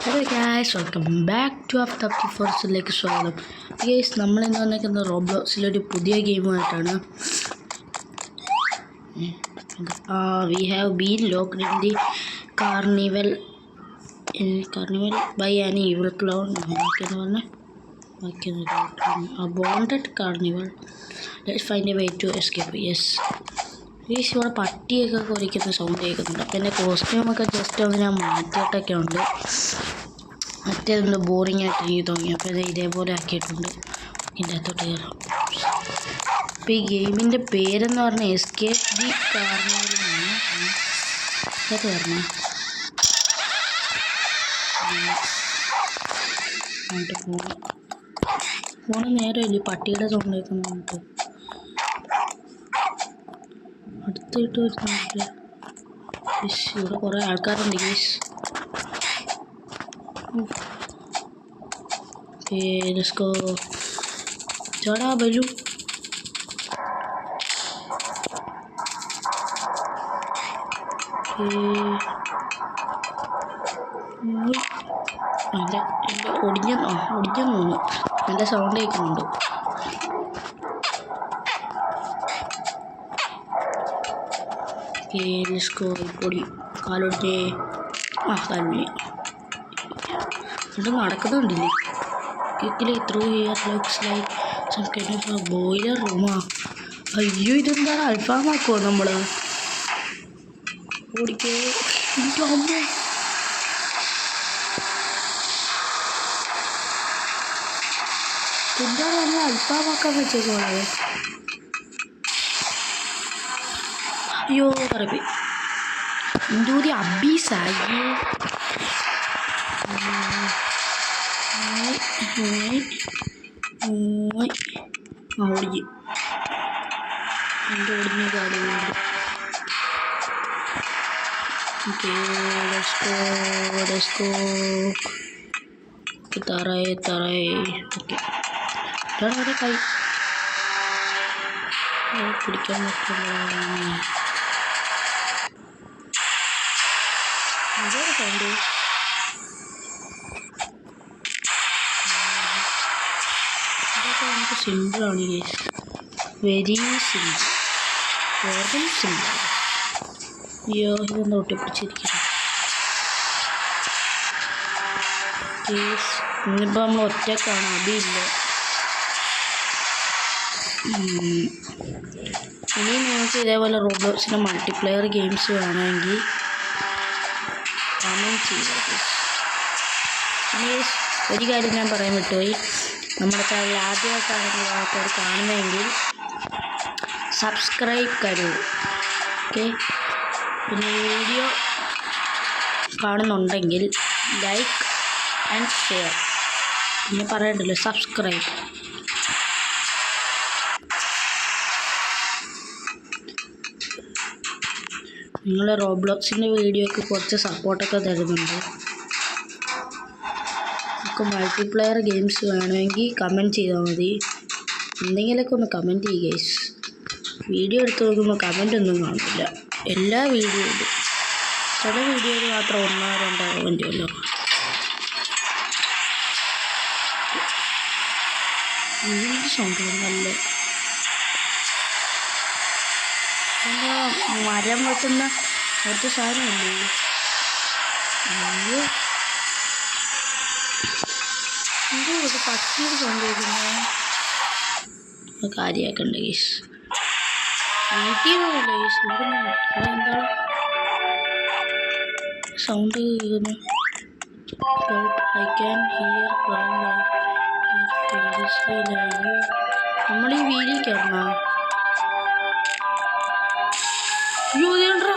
Hello guys, welcome back to Aftab ഫോർസിലേക്ക് സ്വാഗതം. Guys, നമ്മളിന്ന് വന്നിരിക്കുന്ന റോബ്ലോക്സിലൊരു പുതിയ ഗെയിമായിട്ടാണ്. We have been locked in the carnival by an evil clown. Bonded carnival. Let's find a way to escape. Yes guys, ഇവിടെ പട്ടിയൊക്കെ കുരയ്ക്കുന്ന സൗണ്ട് കേൾക്കുന്നുണ്ട്. അപ്പം എൻ്റെ കോസ്റ്റ്യൂമൊക്കെ ജസ്റ്റ് ഒന്ന് ഞാൻ മാറ്റിയിട്ടൊക്കെ ഉണ്ട്. മറ്റേതൊന്ന് ബോറിംഗ് ആയിട്ട് എനിക്ക് തോന്നി. അപ്പോൾ ഇത് ഇതേപോലെ ആക്കിയിട്ടുണ്ട്. ഇതിൻ്റെ അകത്തോട്ട് കയറാം. അപ്പോൾ ഈ ഗെയിമിൻ്റെ പേരെന്ന് പറഞ്ഞാൽ എസ്കേപ്പ് ദി കാർണിവൽ എന്നാണ്. ഇതൊക്കെ പറഞ്ഞാൽ ഫോണ് നേരമില്ല, പട്ടിയുടെ സൗണ്ട് കേൾക്കുന്നുണ്ട്. അടുത്തിട്ട് വരുന്നുണ്ട്. ഇവിടെ കുറേ ആൾക്കാരുണ്ട് ഗൈസ്. Let's go. ചടാ വരൂ. ഒടിഞ്ഞു നല്ല സൗണ്ട് കേൾക്കുന്നുണ്ട്. Let's go. പൊടി കാലൊടിഞ്ഞേ. കാലൊടി ഇത് നടക്കുന്നുണ്ടില്ലേ? ബോയിലർ റൂമാ. അയ്യോ, ഇതെന്താണ് അൽഫാമാക്കുമോ നമ്മള്? ഓടിക്കേ. എന്താണ് നമ്മൾ അൽഫാമാക്കാൻ വെച്ചേക്കോളെ? അയ്യോ പറമ്പി എന്തോതി അബീസായി. ഓടിഞ്ഞ് എൻ്റെ ഓടിഞ്ഞ കാടുകളുണ്ട്. തറയെ ഓക്കെ. അവിടെ കൈ പിടിക്കാൻ പറ്റില്ല. കണ്ടു നമുക്ക് സിമ്പിളാണ് guys, very simple, very simple. അയ്യോ, ഇതൊന്ന് ഒട്ടിപ്പിടിച്ചിരിക്കുന്നു ഗൈസ്. ഇന്നിപ്പോൾ നമ്മൾ ഒറ്റക്കാണ്, അതില്ല. ഇനി നിങ്ങൾക്ക് ഇതേപോലെ റോബ്ലോക്സിൻ്റെ മൾട്ടിപ്ലെയർ ഗെയിംസ് വേണമെങ്കിൽ കമൻറ്റ് ചെയ്യുക ഗൈസ്. ഒരു കാര്യം ഞാൻ പറയാൻ വിട്ടുപോയി, നമ്മുടെ ചാനൽ ആദ്യമായിട്ടാണെങ്കിൽ ആൾക്കാർ കാണുന്നതെങ്കിൽ സബ്സ്ക്രൈബ് കരൂ. ഓക്കെ, പിന്നെ വീഡിയോ കാണുന്നുണ്ടെങ്കിൽ ലൈക്ക് ആൻഡ് ഷെയർ. പിന്നെ പറയണ്ടല്ലോ, സബ്സ്ക്രൈബ്. നിങ്ങൾ റോബ്ലോക്സിൻ്റെ വീഡിയോക്ക് കുറച്ച് സപ്പോർട്ടൊക്കെ തരുന്നുണ്ട്. നമുക്ക് മൾട്ടിപ്ലെയർ ഗെയിംസ് വേണമെങ്കിൽ കമൻറ്റ് ചെയ്താൽ മതി. എന്തെങ്കിലുമൊക്കെ ഒന്ന് കമൻറ്റ് ചെയ്യുക ഗൈസ്. വീഡിയോ എടുത്ത് നോക്കുമ്പോൾ കമൻ്റ് ഒന്നും കാണില്ല. എല്ലാ വീഡിയോയിലും ചില വീഡിയോയിൽ മാത്രം 1-2 കമൻ്റ് ഉള്ളൂ. സൗണ്ട് നല്ല എന്താ മരം വെട്ടുന്ന അടുത്ത സാധനമല്ലേ? അയ്യോ, എന്തോ ഒരു പട്ടിയുടെ സൗണ്ട് കേൾക്കുന്നത്. കാര്യമാക്കണ്ട ഗൈസ്. വീട്ടിൽ പോകില്ല ഗൈസ്. എന്താ സൗണ്ട് കേൾക്കുന്നു? ഐ ക്യാൻ ഹിയർ നമ്മൾ ഈ വീഡിയോ കയറണോ? അയ്യോ, ഇതേണ്ടാ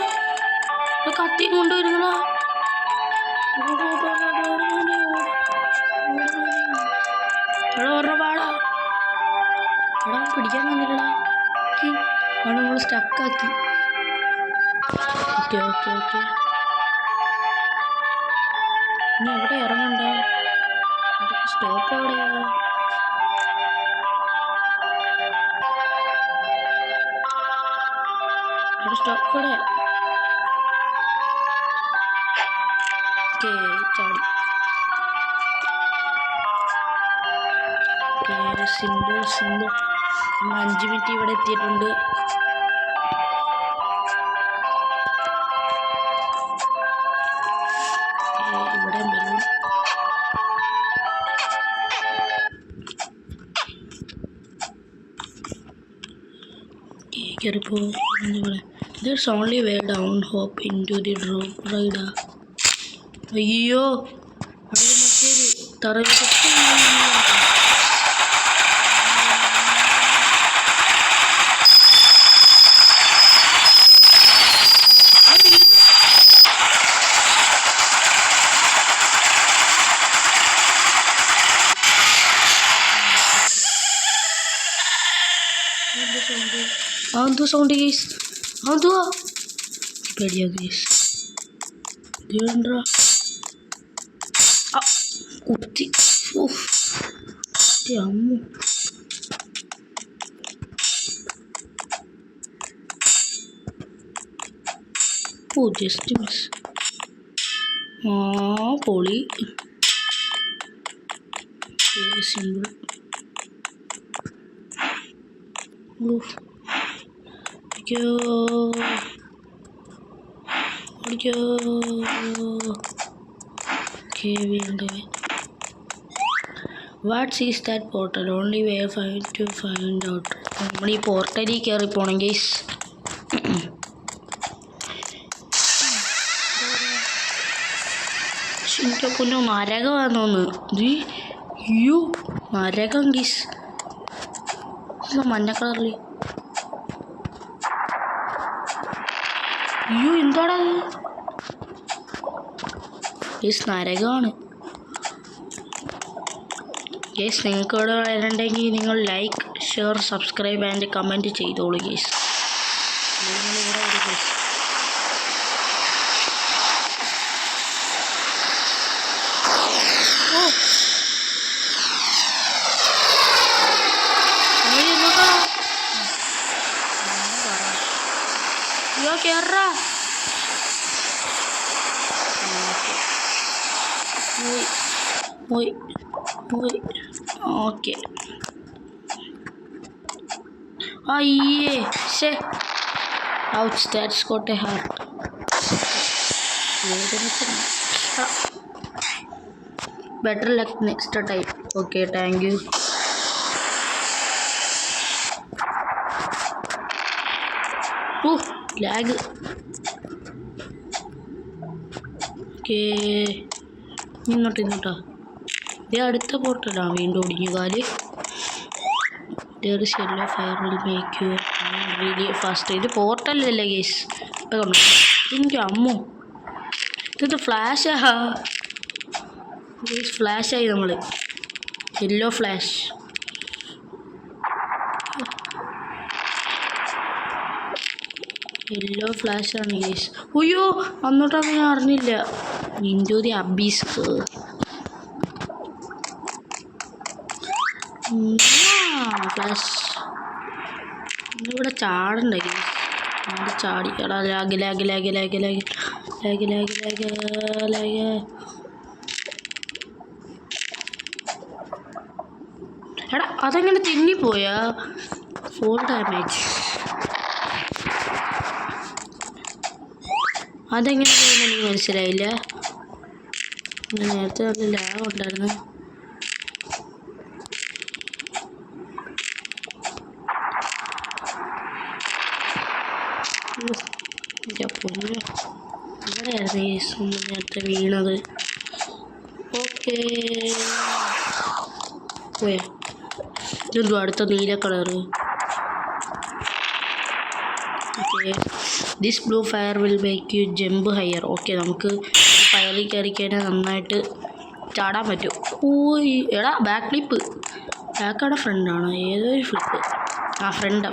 കത്തി കൊണ്ടുവരുന്നടാ. ഓർമ്മ പാടാ. എടാ പിടിക്കാൻ വന്നില്ലടാ. അവിടെ നമ്മൾ സ്റ്റക്കാക്കി. ഓക്കെ ഓക്കെ ഓക്കെ, ഇനി എവിടെ ഇറങ്ങണ്ട? സ്റ്റോപ്പ് എവിടെയാ? സ്റ്റോപ്പ് എവിടെ? ഓക്കെ, ചാടി. സിമ്പിൾ 5 മിനിറ്റ് ഇവിടെ എത്തിയിട്ടുണ്ട്. ഇവിടെ വരും. There's only way down. Hop into the drop ride. അയ്യോ അവിടെ മറ്റൊരു തറവിട്ട് അതെന്തോ സൗണ്ട് ഗീസ്, അതോ പേടിയാ ഗീസ്. ഇതെന്താ കുത്തി അമ്മ. ഓ ജസ്റ്റ് മിസ്. പൊളി. Simple. What is that portal? Only way to find out. നമ്മൾ ഈ പോർട്ടലിൽ കയറി പോണം ഗൈസ്. എൻ്റെ പൊന്നോ നരകമാണെന്ന്. അയ്യോ നരകം ഗൈസ്. മഞ്ഞ കളറിൽ. അയ്യോ എന്താടാ ഗൈസ്, നരകമാണ് ഗൈസ്. നിങ്ങൾക്ക് ഇവിടെ വരണ്ടെങ്കിൽ നിങ്ങൾ like, share, subscribe and comment ചെയ്തോളൂ ഗൈസ്. നിങ്ങളിവിടെ ഒരു ഗൈസ്. അയ്യോ കേറാ. പോയി ഓക്കെ. അയ്യേ ശേ. Ouch, that's got a heart. Better luck next time. Okay thank you. Lag. Okay ഇന്നോട്ടാ. ഇത് അടുത്ത പോർട്ടലാണ്. വീണ്ടും ഒടിഞ്ഞു കാല്. Shallow fire will make you really fast. ഇത് പോർട്ടലല്ലേ ഗേസ്. ഇപ്പം കണ്ടു എനിക്ക് അമ്മോ ഇത് ഫ്ലാഷാ ഗേസ്. ഫ്ലാഷായി നമ്മൾ. Yellow flash. യെല്ലോ ഫ്ലാഷാണ് ഗേസ്. അയ്യോ അന്നോട്ടാണ് ഞാൻ അറിഞ്ഞില്ല. Into the abyss. ഫ്ലാഷ്. ഇവിടെ ചാടണ്ട ഗേസ്. അവിടെ ചാടി. എടാ lag lag lag lag lag lag lag lag lag. എടാ അതെങ്ങനെ തിന്നിപ്പോയാ? Fall damage. അതെങ്ങനെ ചെയ്യുന്നത് എനിക്ക് മനസ്സിലായില്ല. നേരത്തെ നല്ല ലാഗ് ഉണ്ടായിരുന്നു. ഇവിടെയായിരുന്നു നേരത്തെ വീണത്. ഓക്കെ പോയാ. ഇതെന്തോ അടുത്ത നീല colour. Okay this blue fire will make U jump higher. Okay നമുക്ക് ഫയറിൽ കയറി കഴിഞ്ഞാൽ നന്നായിട്ട് ചാടാൻ പറ്റും. ഓയ് എടാ ബാക്ക് ഫ്ലിപ്പ്. ബാക്കാടെ ഫ്രണ്ടാണോ? ഏതൊരു ഫ്ലിപ്പ്. ഫ്രണ്ട്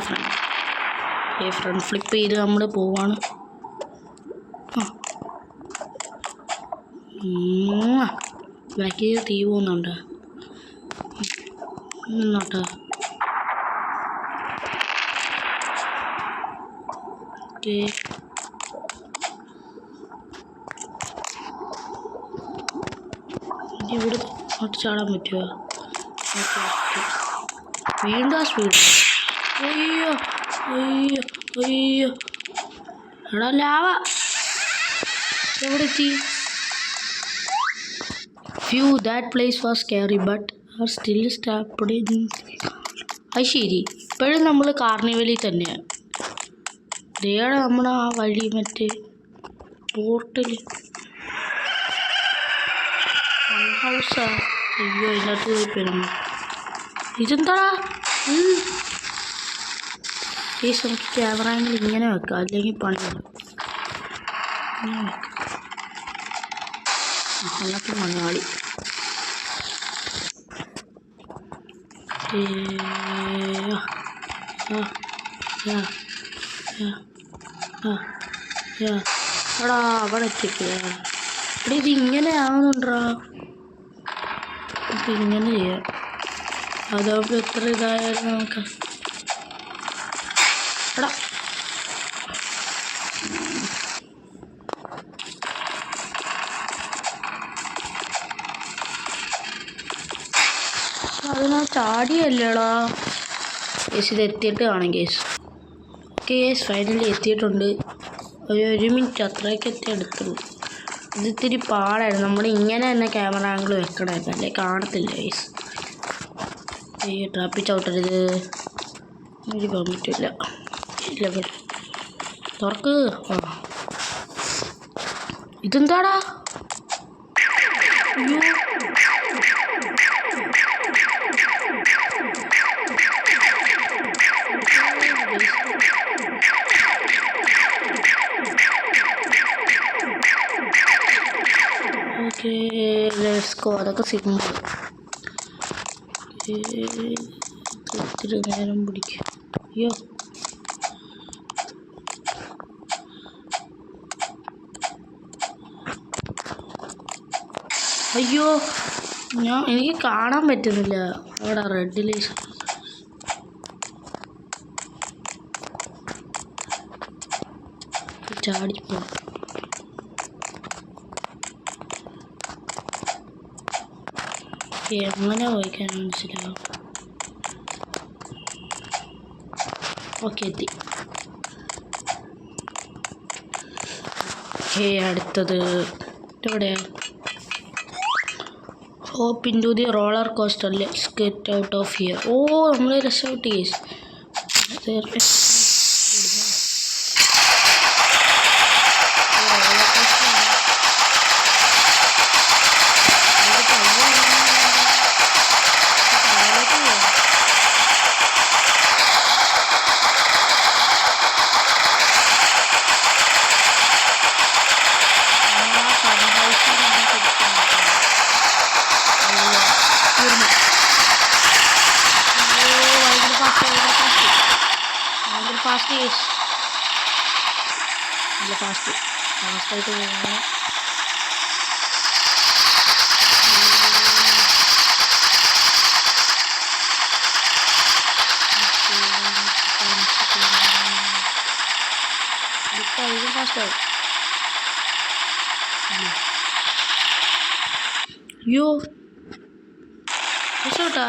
ഫ്രണ്ട് ഫ്ലിപ്പ് ചെയ്ത് നമ്മൾ പോവാണ്. ബാക്കിൽ തീ പോകുന്നുണ്ട്. നോട്ടാ. ഓക്കെ ഇവിടെ അങ്ങോട്ട് ചാടാൻ പറ്റുമോ? വീണ്ടും ആ സ്പീഡ്. അയ്യോ അയ്യോ അയ്യോ എടാ ലാവ എവിടെ എത്തി? Few that place was scary but are still stopped in. അത് ശരി, ഇപ്പോഴും നമ്മൾ കാർണിവലിൽ തന്നെയാണ്. ഇതേടെ നമ്മുടെ ആ വഴി മറ്റേ പോർട്ടൽ ഹൗസാ. അയ്യോ അതിനകത്ത് പോയി പെരുന്നു. ഇതെന്താ ഈ നമുക്ക് ക്യാമറ ആംഗിൾ ഇങ്ങനെ വെക്കാം, അല്ലെങ്കിൽ പണി അങ്ങനത്തെ മലയാളി. എടാ അവിടെ എത്തിക്കുക. ഇവിടെ ഇത് ഇങ്ങനെ ആവുന്നുണ്ടാ? നമുക്ക് ഇങ്ങനെ ചെയ്യാം. അതാവുമ്പോൾ എത്ര ഇതായാലും നമുക്ക്. എടാ അതിനാ ചാടിയല്ലേടാ. കേസ് ഇത് എത്തിയിട്ട് കാണാം കേസ്. കേസ് ഫൈനലി എത്തിയിട്ടുണ്ട്. ഒരു മിനിറ്റ് അത്രയൊക്കെ എടുത്തുള്ളൂ. ഇത് ഇത്തിരി പാടായിരുന്നു. നമ്മൾ ഇങ്ങനെ തന്നെ ക്യാമറ ആംഗിൾ വെക്കണമായിരുന്നു, അല്ലേ കാണത്തില്ല കേസ്. ഈ ട്രാപ്പിൽ ചവിട്ടരുത്. ഒരു പോകാൻ പറ്റില്ല. ഇല്ല തുറക്ക്. ആ ഇതെന്താടാ? അയ്യോ ഓക്കെ ലെറ്റ്സ് ഗോ. അതൊക്കെ സിമ്പിൾ. ഒത്തിരി നേരം പിടിക്കും. അയ്യോ അയ്യോ എനിക്ക് കാണാൻ പറ്റുന്നില്ല. അവിടെ റെഡിൽ ചാടിപ്പോ. എങ്ങനെ പോയിക്കാൻ മനസ്സിലാവും. ഓക്കെ എത്തി. അടുത്തത് എവിടെയാ? Hop in to the roller coaster. Let's get out of here. ഓ നമ്മൾ രക്ഷപ്പെട്ട് കേസ്. ഫാസ്റ്റായിട്ട് പോകാൻ. ഫാസ്റ്റാവും. യോ രക്ഷപ്പെട്ടാ.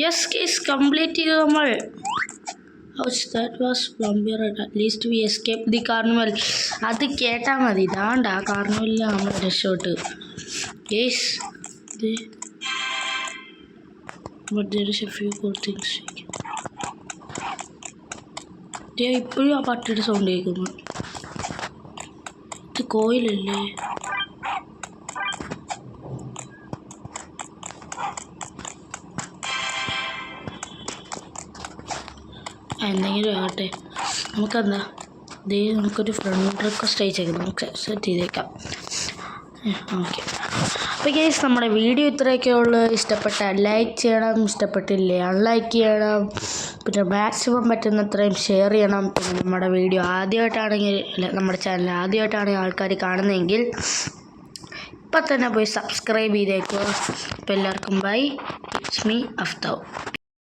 യെസ് കേസ് കംപ്ലീറ്റ് ചെയ്തു നമ്മൾ. That was Plumbier. At least we escaped the carnival. അത് കേട്ടാൽ മതി. ഇതാണ്ട് ആ കാർണിവലിൽ നമ്മൾ രക്ഷപ്പെട്ട്. Yes. But there is a few cool things. ഇപ്പോഴും ആ പട്ടിയുടെ സൗണ്ട് കേൾക്കുന്നു. ഇത് കോയിലല്ലേ? എന്തെങ്കിലും ആകട്ടെ. നമുക്കെന്താ നമുക്കൊരു ഫ്രണ്ട് റിക്വസ്റ്റ് അയച്ചേക്കാം. നമുക്ക് സെറ്റ് ചെയ്തേക്കാം. ഓക്കെ. അപ്പോൾ ഗൈസ് നമ്മുടെ വീഡിയോ ഇത്രയൊക്കെ ഉള്ളൂ. ഇഷ്ടപ്പെട്ടാൽ ലൈക്ക് ചെയ്യണം, ഇഷ്ടപ്പെട്ടില്ലേ അൺലൈക്ക് ചെയ്യണം. പിന്നെ മാക്സിമം പറ്റുന്നത്രയും ഷെയർ ചെയ്യണം. പിന്നെ നമ്മുടെ വീഡിയോ ആദ്യമായിട്ടാണെങ്കിൽ നമ്മുടെ ചാനൽ ആദ്യമായിട്ടാണെങ്കിൽ ആൾക്കാർ കാണുന്നതെങ്കിൽ ഇപ്പം തന്നെ പോയി സബ്സ്ക്രൈബ് ചെയ്തേക്കുക. അപ്പോൾ എല്ലാവർക്കും ബൈ. It's me അഫ്താവ്.